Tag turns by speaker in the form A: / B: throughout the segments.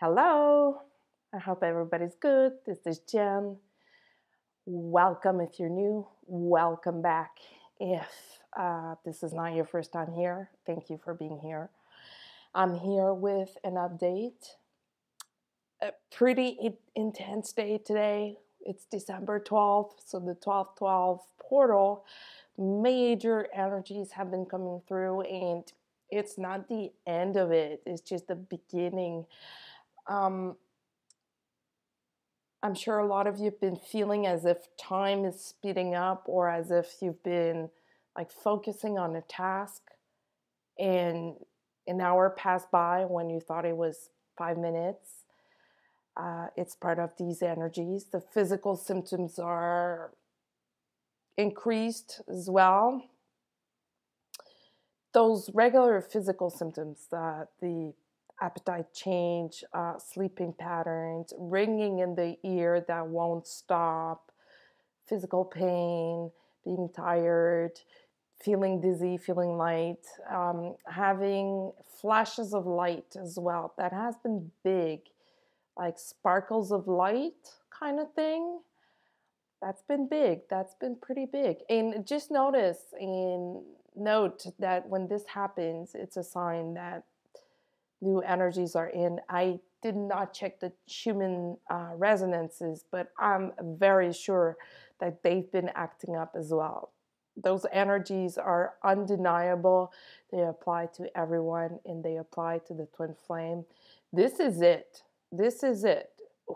A: Hello, I hope everybody's good. This is Jen. Welcome if you're new. Welcome back if this is not your first time here. Thank you for being here. I'm here with an update. A pretty intense day today. It's December 12th, so the 12/12 portal. Major energies have been coming through, and it's not the end of it, it's just the beginning. Um, I'm sure a lot of you have been feeling as if time is speeding up, or as if you've been like focusing on a task and an hour passed by when you thought it was 5 minutes. It's part of these energies. The physical symptoms are increased as well. Those regular physical symptoms, the appetite change, sleeping patterns, ringing in the ear that won't stop, physical pain, being tired, feeling dizzy, feeling light, having flashes of light as well. That has been big, like sparkles of light kind of thing. That's been big. That's been pretty big. And just notice and note that when this happens, it's a sign that new energies are in. I did not check the human resonances, but I'm very sure that they've been acting up as well. Those energies are undeniable. They apply to everyone, and they apply to the twin flame. This is it. This is it.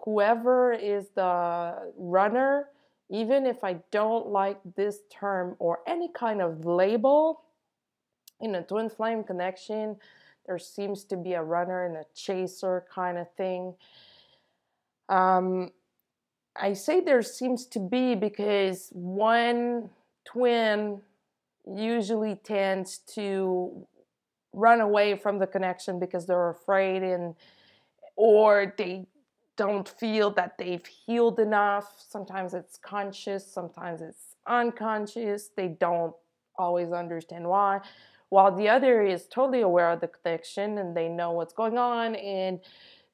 A: Whoever is the runner, even if I don't like this term or any kind of label in a twin flame connection, there seems to be a runner and a chaser kind of thing. I say there seems to be because one twin usually tends to run away from the connection because they're afraid, or they don't feel that they've healed enough. Sometimes it's conscious, sometimes it's unconscious. They don't always understand why. While the other is totally aware of the connection and they know what's going on, and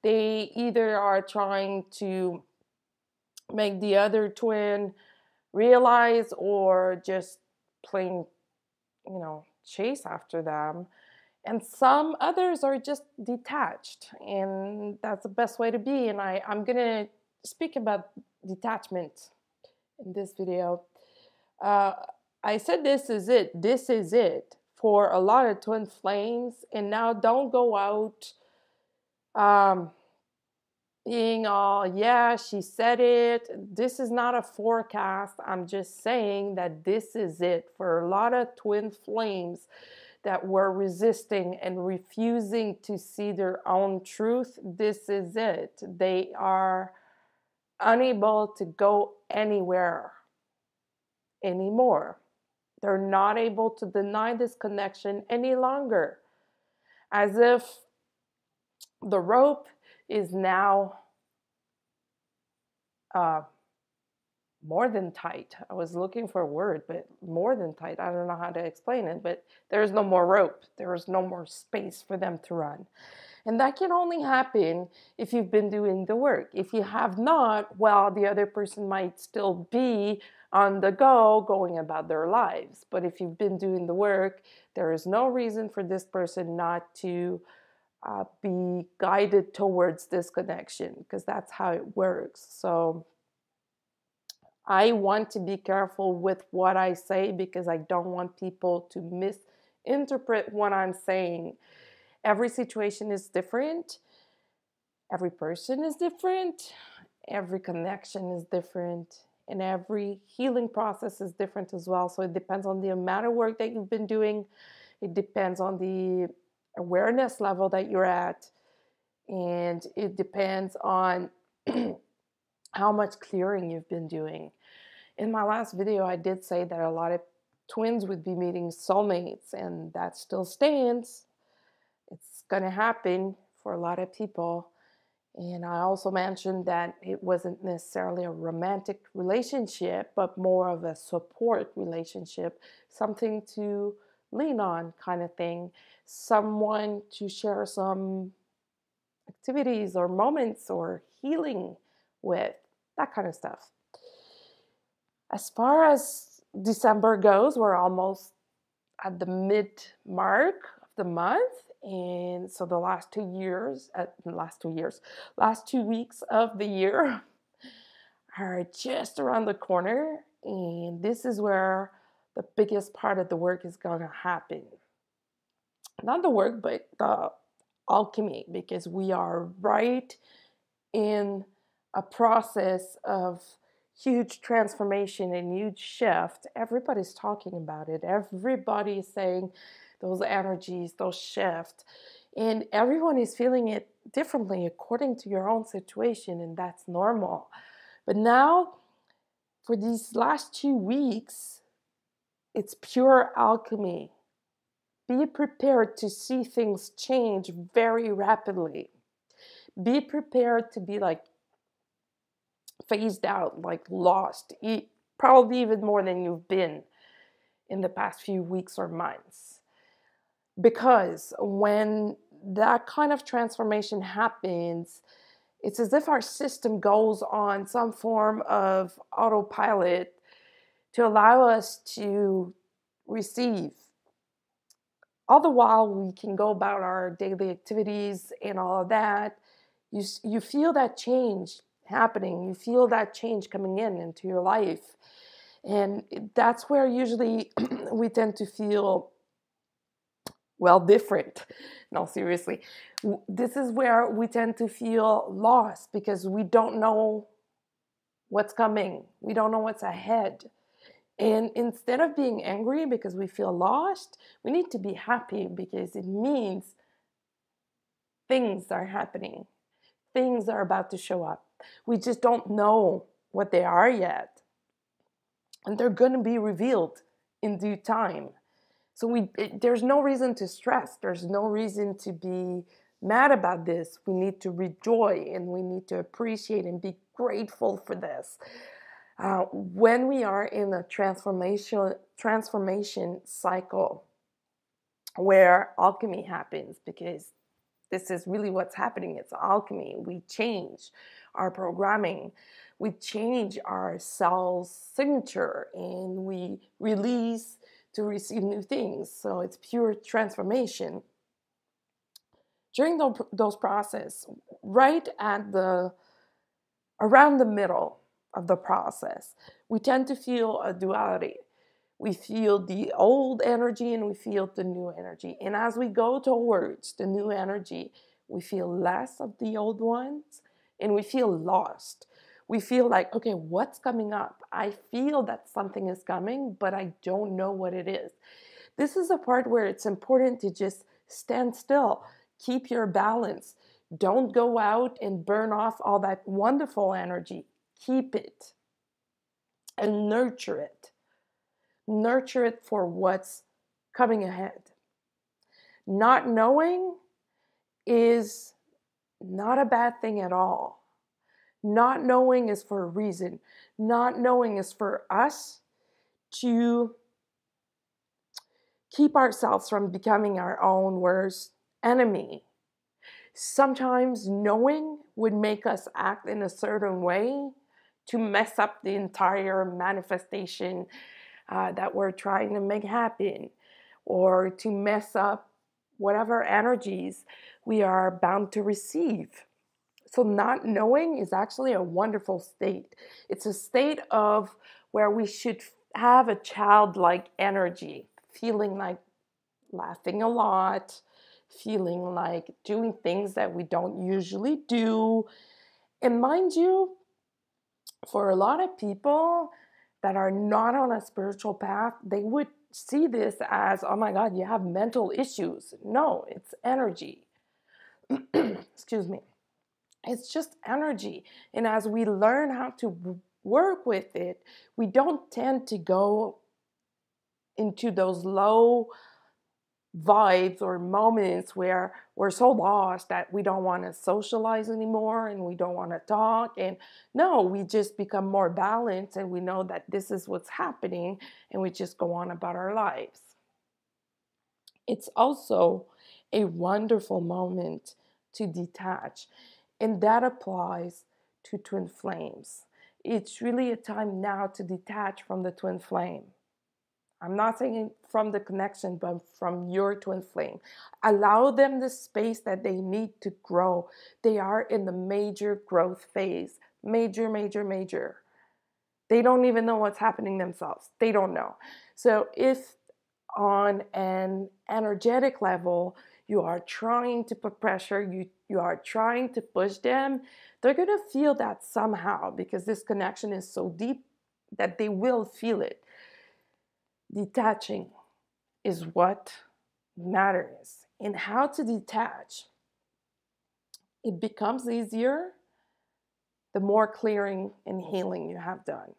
A: they either are trying to make the other twin realize or just plain, chase after them. And some others are just detached, and that's the best way to be. And I'm going to speak about detachment in this video. I said this is it. This is it for a lot of twin flames. And now don't go out being all, yeah, she said it. This is not a forecast. I'm just saying that this is it for a lot of twin flames that were resisting and refusing to see their own truth. This is it. They are unable to go anywhere anymore. They're not able to deny this connection any longer. As if the rope is now more than tight. I was looking for a word, but more than tight. I don't know how to explain it, but there's no more rope. There is no more space for them to run. And that can only happen if you've been doing the work. If you have not, well, the other person might still be on the go, going about their lives. But if you've been doing the work, there is no reason for this person not to be guided towards this connection, because that's how it works. So I want to be careful with what I say, because I don't want people to misinterpret what I'm saying. Every situation is different. Every person is different. Every connection is different. And every healing process is different as well. So it depends on the amount of work that you've been doing. It depends on the awareness level that you're at. And it depends on how much clearing you've been doing. In my last video, I did say that a lot of twins would be meeting soulmates, and that still stands. It's going to happen for a lot of people. And I also mentioned that it wasn't necessarily a romantic relationship, but more of a support relationship, something to lean on kind of thing, someone to share some activities or moments or healing with, that kind of stuff. As far as December goes, we're almost at the mid mark of the month. And so the last 2 weeks of the year are just around the corner. And this is where the biggest part of the work is going to happen. Not the work, but the alchemy, because we are right in a process of huge transformation and huge shift. Everybody's talking about it. Everybody is saying those energies, those shifts, and everyone is feeling it differently according to your own situation, and that's normal. But now, for these last 2 weeks, it's pure alchemy. Be prepared to see things change very rapidly. Be prepared to be like phased out, like lost, probably even more than you've been in the past few weeks or months. Because when that kind of transformation happens, it's as if our system goes on some form of autopilot to allow us to receive. All the while we can go about our daily activities and all of that, you feel that change happening. You feel that change coming into your life. And that's where usually we tend to feel, well, different. No, seriously. This is where we tend to feel lost because we don't know what's coming. We don't know what's ahead. And instead of being angry because we feel lost, we need to be happy because it means things are happening. Things are about to show up. We just don't know what they are yet. And they're going to be revealed in due time. So there's no reason to stress. There's no reason to be mad about this. We need to rejoice and we need to appreciate and be grateful for this. When we are in a transformation cycle where alchemy happens, because this is really what's happening. It's alchemy. We change our programming. We change our cell's signature and we release to receive new things. So it's pure transformation. During those process, right at around the middle of the process, we tend to feel a duality. We feel the old energy and we feel the new energy. And as we go towards the new energy, we feel less of the old ones and we feel lost. We feel like, okay, what's coming up? I feel that something is coming, but I don't know what it is. This is a part where it's important to just stand still, keep your balance. Don't go out and burn off all that wonderful energy. Keep it and nurture it. Nurture it for what's coming ahead. Not knowing is not a bad thing at all. Not knowing is for a reason. Not knowing is for us to keep ourselves from becoming our own worst enemy. Sometimes knowing would make us act in a certain way to mess up the entire manifestation that we're trying to make happen, or to mess up whatever energies we are bound to receive. So not knowing is actually a wonderful state. It's a state of where we should have a childlike energy, feeling like laughing a lot, feeling like doing things that we don't usually do. And mind you, for a lot of people that are not on a spiritual path, they would see this as, oh my God, you have mental issues. No, it's energy. Excuse me. It's just energy. And as we learn how to work with it, we don't tend to go into those low vibes or moments where we're so lost that we don't want to socialize anymore and we don't want to talk. And no, we just become more balanced and we know that this is what's happening and we just go on about our lives. It's also a wonderful moment to detach. And that applies to twin flames. It's really a time now to detach from the twin flame. I'm not saying from the connection, but from your twin flame. Allow them the space that they need to grow. They are in the major growth phase. Major, major, major. They don't even know what's happening themselves. They don't know. So if on an energetic level, you are trying to put pressure, you are trying to push them, they're going to feel that somehow because this connection is so deep that they will feel it. Detaching is what matters. And how to detach, it becomes easier the more clearing and healing you have done.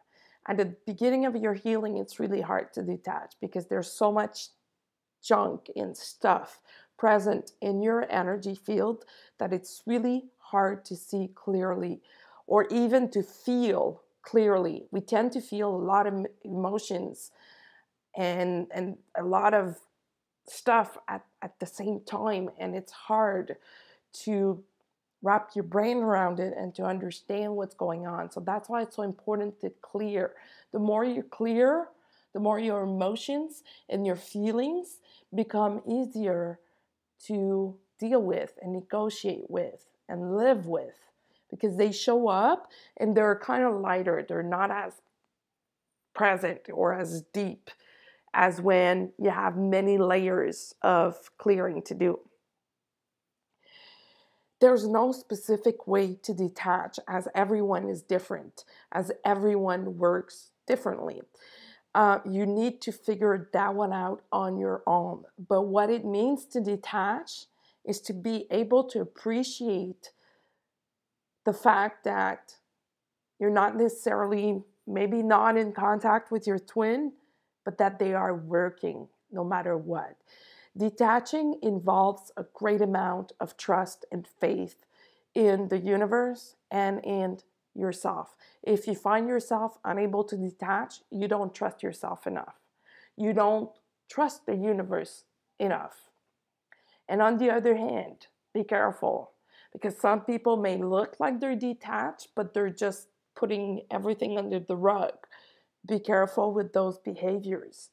A: At the beginning of your healing, it's really hard to detach because there's so much junk and stuff present in your energy field that it's really hard to see clearly or even to feel clearly. We tend to feel a lot of emotions and a lot of stuff at the same time, and it's hard to wrap your brain around it and to understand what's going on. So that's why it's so important to clear. The more you clear, the more your emotions and your feelings become easier to deal with and negotiate with and live with, because they show up and they're kind of lighter. They're not as present or as deep as when you have many layers of clearing to do. There's no specific way to detach, as everyone is different, as everyone works differently. You need to figure that one out on your own. But what it means to detach is to be able to appreciate the fact that you're not necessarily, maybe not in contact with your twin, but that they are working no matter what. Detaching involves a great amount of trust and faith in the universe and in yourself. If you find yourself unable to detach, you don't trust yourself enough. You don't trust the universe enough. And on the other hand, be careful, because some people may look like they're detached, but they're just putting everything under the rug. Be careful with those behaviors.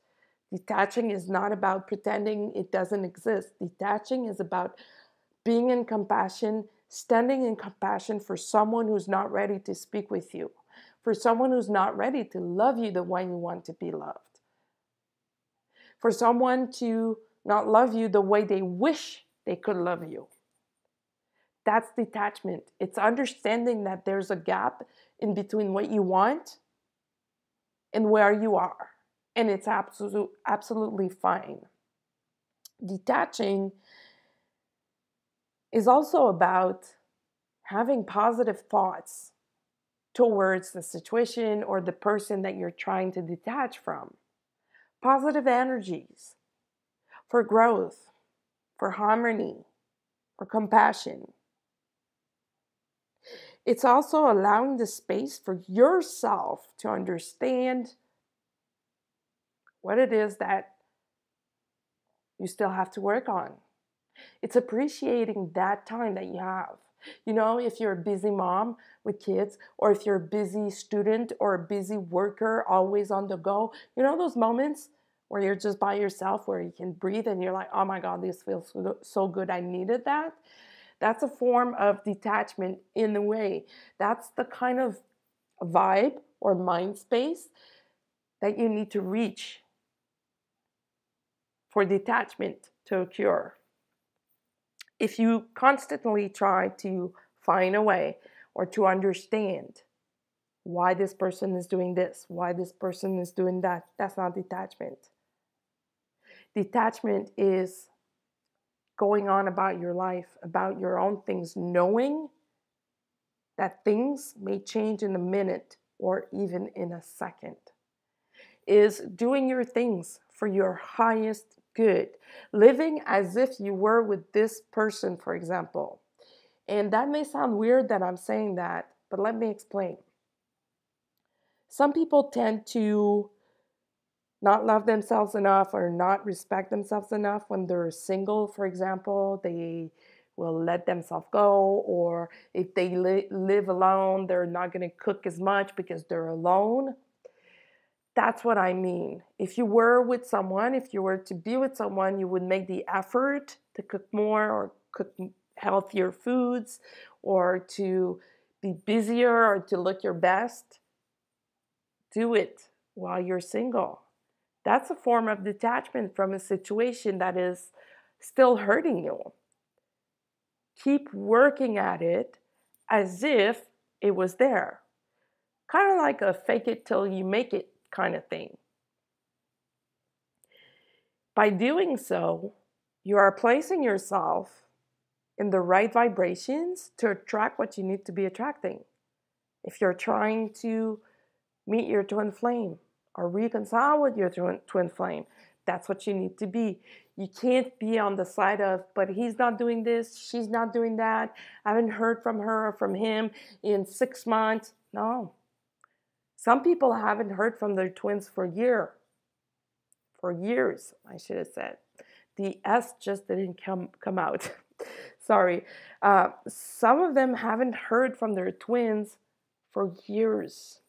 A: Detaching is not about pretending it doesn't exist. Detaching is about being in compassion, standing in compassion for someone who's not ready to speak with you, for someone who's not ready to love you the way you want to be loved, for someone to not love you the way they wish they could love you. That's detachment. It's understanding that there's a gap in between what you want and where you are. And it's absolutely fine. Detaching is also about having positive thoughts towards the situation or the person that you're trying to detach from. Positive energies for growth, for harmony, for compassion. It's also allowing the space for yourself to understand what it is that you still have to work on. It's appreciating that time that you have. You know, if you're a busy mom with kids, or if you're a busy student or a busy worker, always on the go, you know those moments where you're just by yourself, where you can breathe and you're like, oh my God, this feels so good. I needed that. That's a form of detachment in a way. That's the kind of vibe or mind space that you need to reach for detachment to occur. If you constantly try to find a way or to understand why this person is doing this, why this person is doing that, that's not detachment. Detachment is going on about your life, about your own things, knowing that things may change in a minute or even in a second. Is doing your things for your highest good, living as if you were with this person, for example. And that may sound weird that I'm saying that, but let me explain. Some people tend to not love themselves enough or not respect themselves enough when they're single, for example. They will let themselves go, or if they live alone, they're not going to cook as much because they're alone. That's what I mean. If you were with someone, if you were to be with someone, you would make the effort to cook more or cook healthier foods or to be busier or to look your best. Do it while you're single. That's a form of detachment from a situation that is still hurting you. Keep working at it as if it was there. Kind of like a fake it till you make it kind of thing. By doing so, you are placing yourself in the right vibrations to attract what you need to be attracting. If you're trying to meet your twin flame or reconcile with your twin flame, that's what you need to be. You can't be on the side of, but he's not doing this, she's not doing that. I haven't heard from her or from him in 6 months. No. Some people haven't heard from their twins for years, I should have said. The S just didn't come out. Sorry. Some of them haven't heard from their twins for years.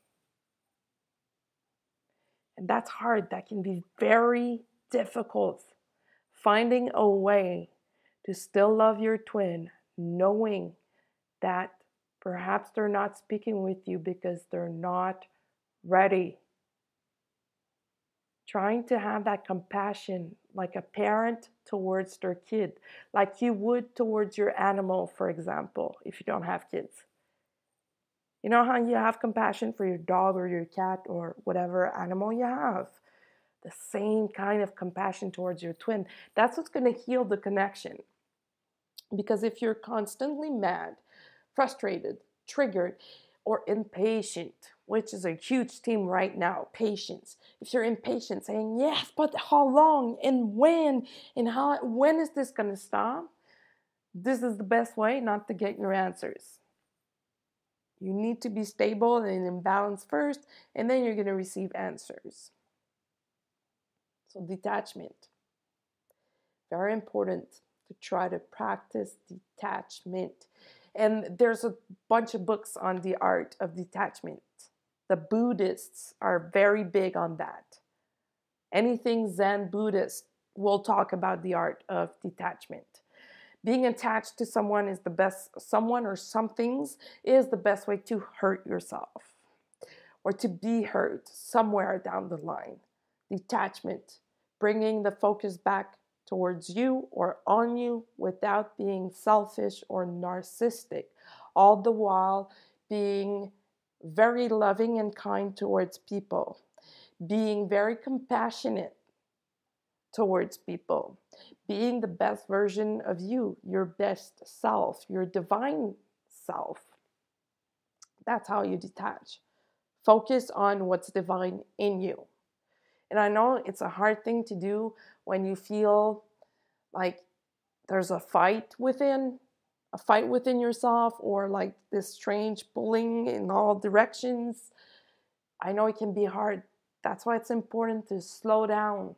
A: And that's hard. That can be very difficult. Finding a way to still love your twin, knowing that perhaps they're not speaking with you because they're not ready. Trying to have that compassion like a parent towards their kid, like you would towards your animal, for example, if you don't have kids. You know how you have compassion for your dog or your cat or whatever animal you have? The same kind of compassion towards your twin. That's what's going to heal the connection. Because if you're constantly mad, frustrated, triggered, or impatient, which is a huge theme right now, patience. If you're impatient, saying, yes, but how long and when when is this going to stop? This is the best way not to get your answers. You need to be stable and in balance first, and then you're going to receive answers. So detachment. Very important to try to practice detachment. And there's a bunch of books on the art of detachment. The Buddhists are very big on that. Anything Zen Buddhist will talk about the art of detachment. Being attached to someone is the best, someone or some things is the best way to hurt yourself or to be hurt somewhere down the line. Detachment, bringing the focus back towards you or on you without being selfish or narcissistic, all the while being very loving and kind towards people, being very compassionate towards people, being the best version of you, your best self, your divine self. That's how you detach. Focus on what's divine in you. And I know it's a hard thing to do when you feel like there's a fight within yourself, or like this strange pulling in all directions. I know it can be hard. That's why it's important to slow down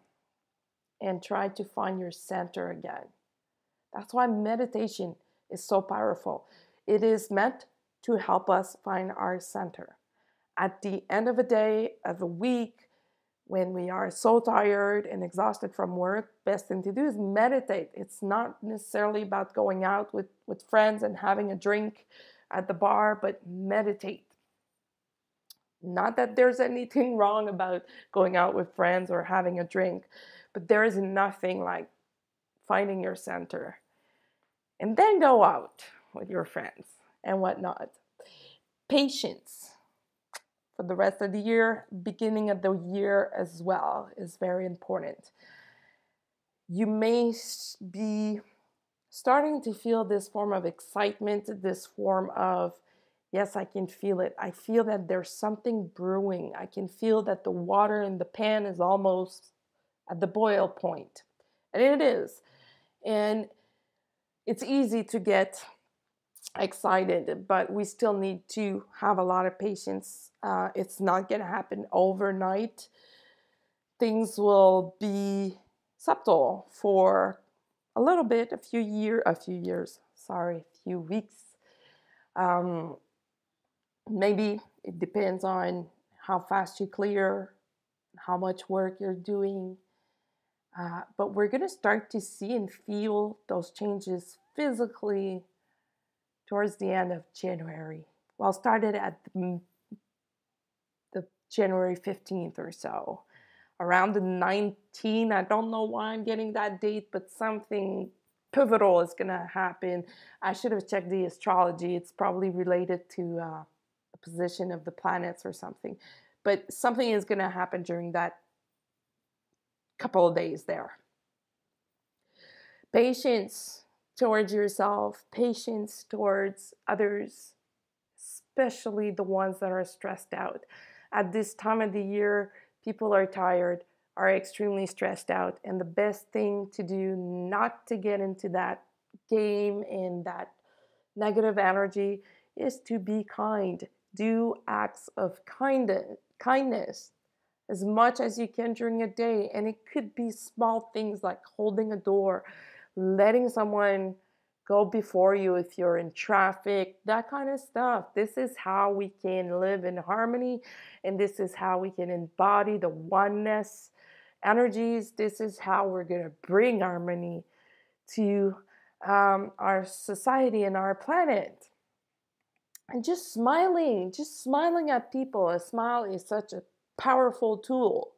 A: and try to find your center again. That's why meditation is so powerful. It is meant to help us find our center. At the end of a day, of a week, when we are so tired and exhausted from work, best thing to do is meditate. It's not necessarily about going out with friends and having a drink at the bar, but meditate. Not that there's anything wrong about going out with friends or having a drink, but there is nothing like finding your center. And then go out with your friends and whatnot. Patience for the rest of the year, beginning of the year as well, is very important. You may be starting to feel this form of excitement, this form of, yes, I can feel it. I feel that there's something brewing. I can feel that the water in the pan is almost at the boil point. And it is. And it's easy to get excited, but we still need to have a lot of patience. It's not going to happen overnight. Things will be subtle for a little bit, a few years, sorry, few weeks. Um, Maybe it depends on how fast you clear, how much work you're doing. But we're going to start to see and feel those changes physically towards the end of January. Well, started at the January 15th or so. Around the 19th, I don't know why I'm getting that date, but something pivotal is going to happen. I should have checked the astrology. It's probably related to the position of the planets or something. But something is going to happen during that couple of days there. Patience towards yourself, patience towards others, especially the ones that are stressed out. At this time of the year, people are tired, are extremely stressed out, and the best thing to do not to get into that game and that negative energy is to be kind. Do acts of kindness as much as you can during a day, and it could be small things like holding a door, letting someone go before you if you're in traffic, that kind of stuff. This is how we can live in harmony, and this is how we can embody the oneness energies. This is how we're going to bring harmony to our society and our planet. And just smiling at people. A smile is such a powerful tool.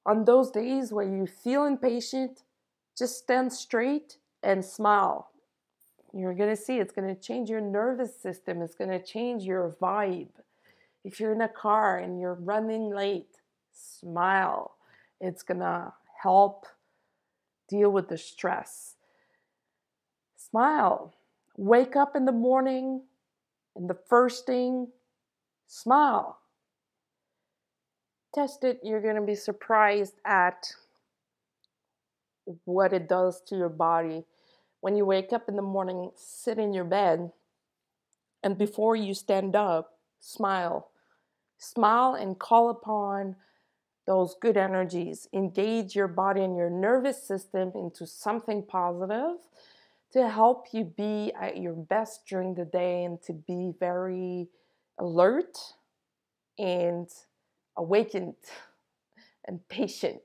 A: On those days where you feel impatient, just stand straight and smile. You're going to see it's going to change your nervous system. It's going to change your vibe. If you're in a car and you're running late, smile. It's going to help deal with the stress. Smile. Wake up in the morning and the first thing, smile. Test it. You're going to be surprised at what it does to your body. When you wake up in the morning, sit in your bed, and before you stand up, smile. Smile and call upon those good energies. Engage your body and your nervous system into something positive to help you be at your best during the day and to be very alert and awakened and patient.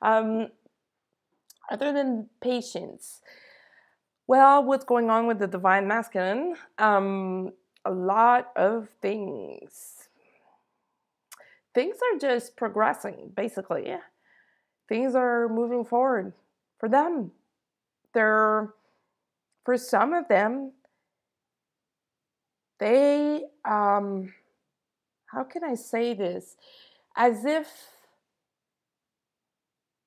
A: um, Other than patience, well, what's going on with the divine masculine? A lot of things. Things are just progressing, basically. Things are moving forward for them. For some of them, they, how can I say this? As if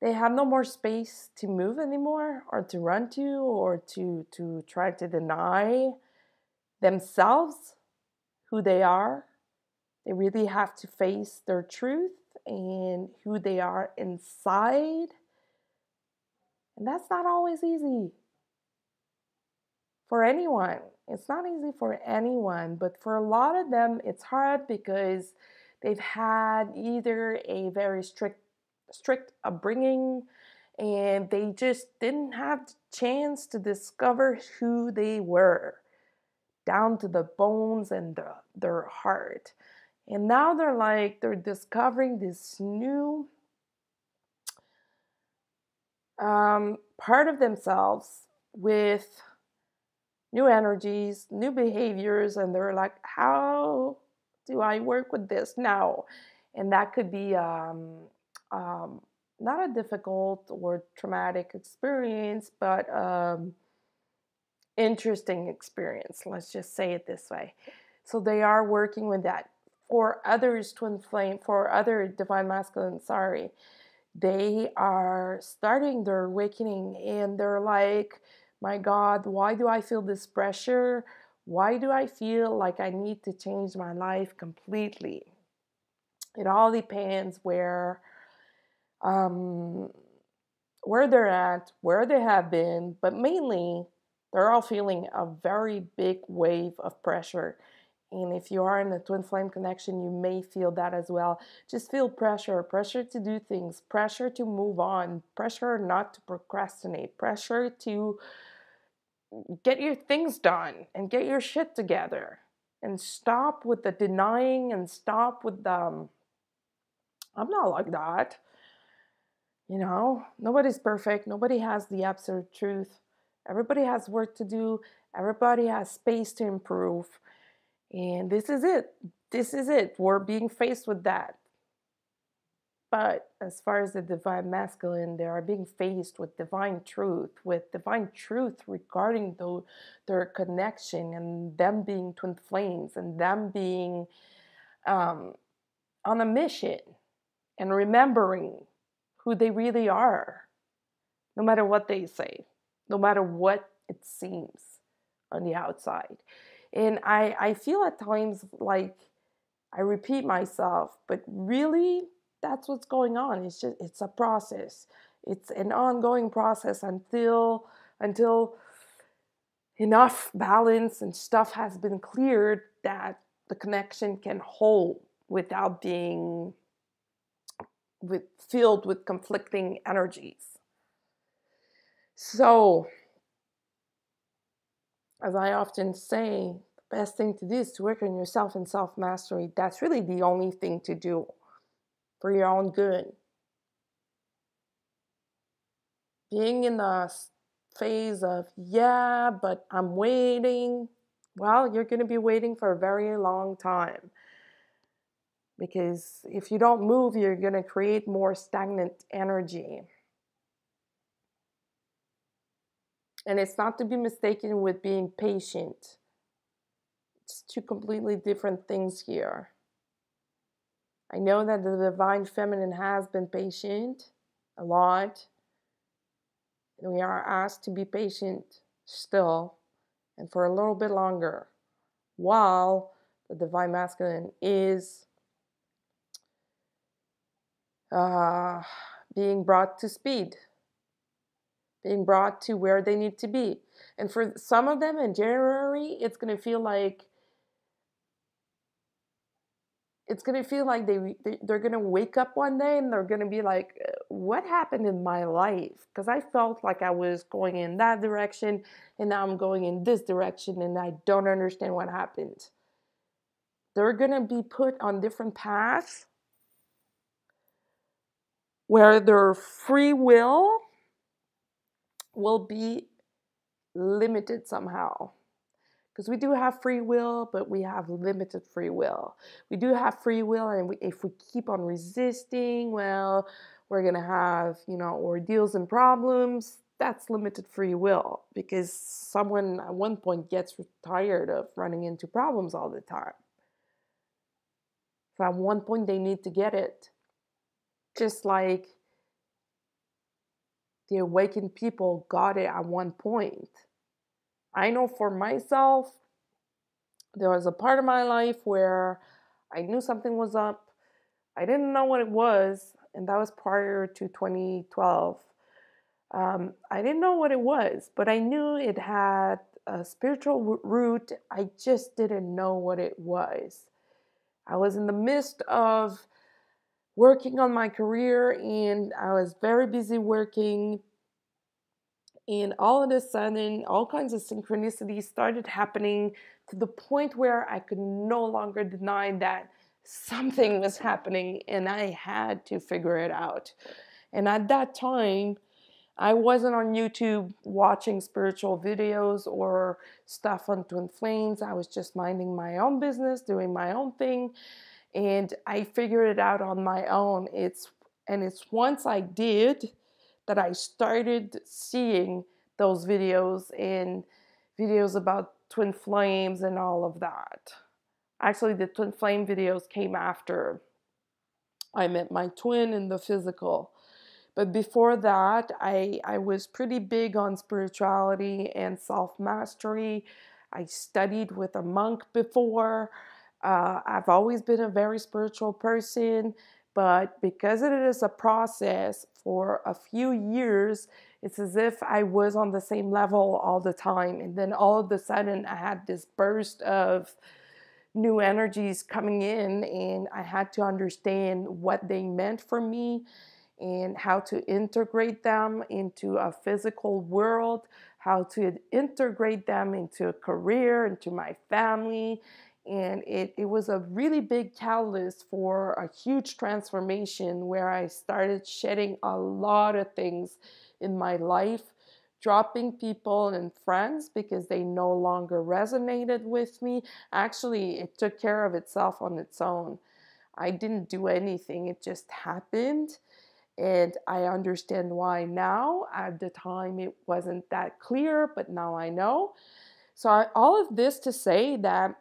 A: they have no more space to move anymore or to run to or to try to deny themselves who they are. They really have to face their truth and who they are inside. And that's not always easy for anyone. It's not easy for anyone, but for a lot of them, it's hard because they've had either a very strict upbringing and they just didn't have the chance to discover who they were down to the bones and their heart. And now they're discovering this new part of themselves with new energies, new behaviors, and they're like, how do I work with this now? And that could be not a difficult or traumatic experience, but interesting experience. Let's just say it this way. So they are working with that. For others, twin flame, for other divine masculine, they are starting their awakening and they're like, my God, why do I feel this pressure? Why do I feel like I need to change my life completely? It all depends where they're at, where they have been, but mainly they're all feeling a very big wave of pressure. And if you are in a twin flame connection, you may feel that as well. Just feel pressure to do things, pressure to move on, pressure not to procrastinate, pressure to get your things done and get your shit together and stop with the denying and stop with the I'm not like that. You know, nobody's perfect. Nobody has the absolute truth. Everybody has work to do. Everybody has space to improve. And this is it. This is it. We're being faced with that. But as far as the divine masculine, they are being faced with divine truth regarding their connection and them being twin flames and them being um, on a mission and remembering who they really are, no matter what they say, no matter what it seems on the outside. And I feel at times like I repeat myself, but really that's what's going on. It's a process. It's an ongoing process until enough balance and stuff has been cleared that the connection can hold without being filled with conflicting energies. So, as I often say, the best thing to do is to work on yourself and self-mastery. That's really the only thing to do for your own good. Being in the phase of, yeah, but I'm waiting, well, you're going to be waiting for a very long time. Because if you don't move, you're going to create more stagnant energy. And it's not to be mistaken with being patient. It's two completely different things here. I know that the divine feminine has been patient a lot. And we are asked to be patient still and for a little bit longer, while the divine masculine is being brought to speed, being brought to where they need to be. And for some of them in January, it's going to feel like they're going to wake up one day and they're going to be like, what happened in my life? Because I felt like I was going in that direction and now I'm going in this direction and I don't understand what happened. They're going to be put on different paths where their free will be limited somehow. Because we do have free will, but we have limited free will. We do have free will, and if we keep on resisting, well, we're going to have, ordeals and problems. That's limited free will, because someone at one point gets tired of running into problems all the time. So at one point, they need to get it. Just like the awakened people got it at one point. I know for myself, there was a part of my life where I knew something was up. I didn't know what it was, and that was prior to 2012. I didn't know what it was, but I knew it had a spiritual root. I just didn't know what it was. I was in the midst of working on my career, and I was very busy working. And all of a sudden, all kinds of synchronicities started happening to the point where I could no longer deny that something was happening and I had to figure it out. And at that time, I wasn't on YouTube watching spiritual videos or stuff on Twin Flames. I was just minding my own business, doing my own thing. And I figured it out on my own. It's once I did that I started seeing those videos and videos about twin flames and all of that. Actually, the twin flame videos came after I met my twin in the physical. But before that, I was pretty big on spirituality and self-mastery. I studied with a monk before. I've always been a very spiritual person, but because it is a process for a few years, it's as if I was on the same level all the time. And then all of a sudden, I had this burst of new energies coming in, and I had to understand what they meant for me and how to integrate them into a physical world, how to integrate them into a career, into my family. And it was a really big catalyst for a huge transformation where I started shedding a lot of things in my life, dropping people and friends because they no longer resonated with me. Actually, it took care of itself on its own. I didn't do anything, it just happened. And I understand why now. At the time, it wasn't that clear, but now I know. So, all of this to say that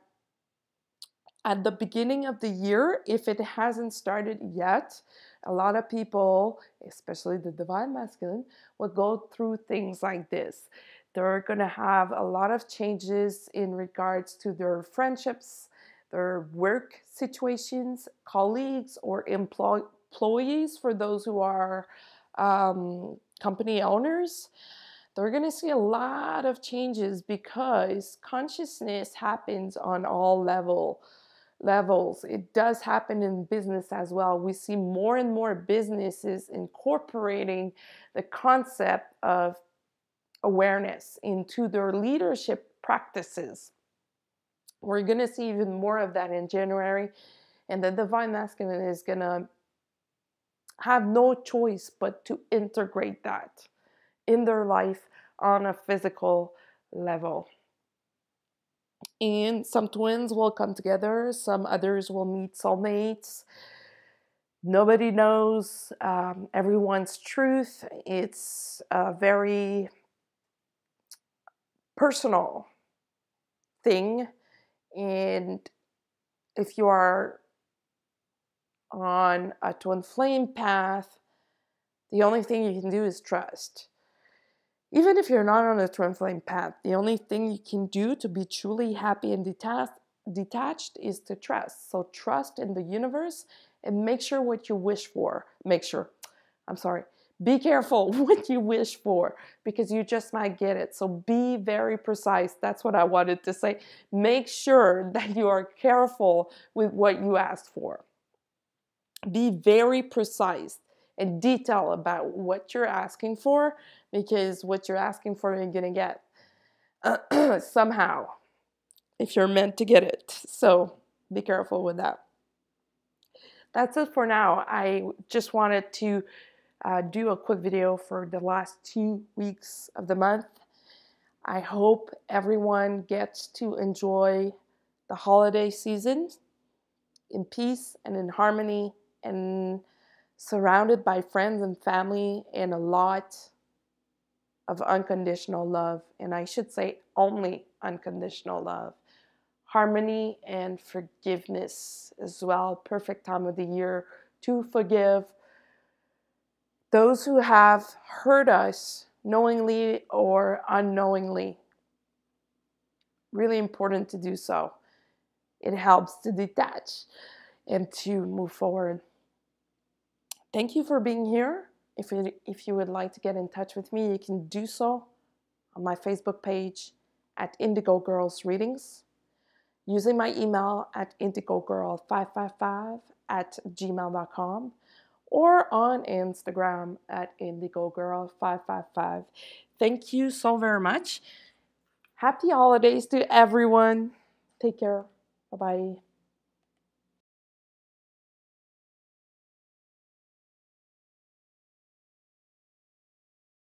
A: at the beginning of the year, if it hasn't started yet, a lot of people, especially the divine masculine, will go through things like this. They're going to have a lot of changes in regards to their friendships, their work situations, colleagues, or employees for those who are company owners. They're going to see a lot of changes because consciousness happens on all levels. It does happen in business as well. We see more and more businesses incorporating the concept of awareness into their leadership practices. We're going to see even more of that in January, and the divine masculine is going to have no choice but to integrate that in their life on a physical level. And some twins will come together, some others will meet soulmates. Nobody knows everyone's truth. It's a very personal thing. And if you are on a twin flame path, the only thing you can do is trust. Even if you're not on a twin flame path, the only thing you can do to be truly happy and detached is to trust. So trust in the universe and make sure what you wish for. Be careful what you wish for because you just might get it. So be very precise. That's what I wanted to say. Make sure that you are careful with what you ask for. Be very precise and detail about what you're asking for, because what you're asking for you're going to get somehow if you're meant to get it. So be careful with that. That's it for now. I just wanted to do a quick video for the last 2 weeks of the month. I hope everyone gets to enjoy the holiday season in peace and in harmony and surrounded by friends and family and a lot of unconditional love. And I should say only unconditional love. Harmony and forgiveness as well. Perfect time of the year to forgive those who have hurt us knowingly or unknowingly. Really important to do so. It helps to detach and to move forward. Thank you for being here. If you would like to get in touch with me, you can do so on my Facebook page at Indigo Girls Readings, using my email at indigogirl555@gmail.com, or on Instagram at indigogirl555. Thank you so very much. Happy holidays to everyone. Take care. Bye-bye.